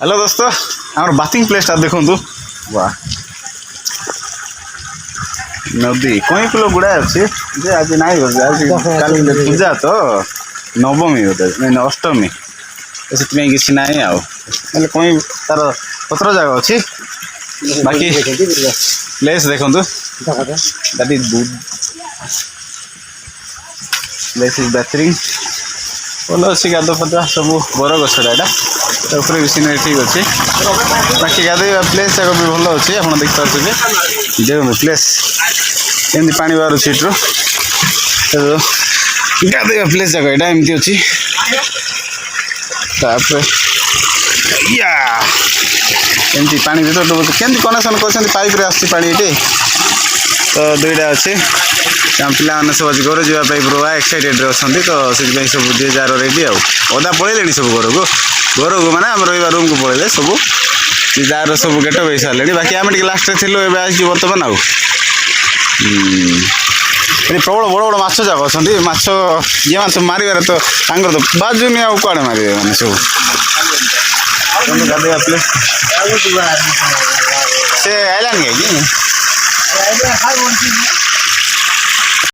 hello दोस्तों आम bathing प्लेसटा देखूँ वाह नदी कई फुल गुड़ाए अच्छे जे आज नाई आज पूजा तो नवमी बोधे मैंने अष्टमी से किसी ना आउ कई तार पत्र जगह अच्छी बाकी प्लेस देखु that is good place is बेहतरीन भल अच्छी गाध फदा सब बर गछटा यहाँ भी सीनरी ठीक अच्छे बाकी गाधोवा प्लेस जाक भी भल अच्छे आप देखिए देखो प्लेस एमती पा बाहर सीट्रु गाधोवा प्लेस जाक यहाँ एमती अच्छी या एमती पा भर केमती कनेक्शन कर पाइप आसपानी तो दुईटा अच्छे पिला सब आज घर जावाई पूरा एक्साइटेड अच्छा तो से सब जे जार रेडी आधा पलैले सब घर को माने आम रहा रूम को पलैले सब जार सब गेट हो सारे बाकी आम लास्ट थी आज बर्तमान आउ प्रबल बड़ बड़ माछ जाक अच्छा जी माछ मारे तो तो बाजुनी आउ कड़े मारे मैंने सब गाधोवा प्लेस से आइलानी कहीं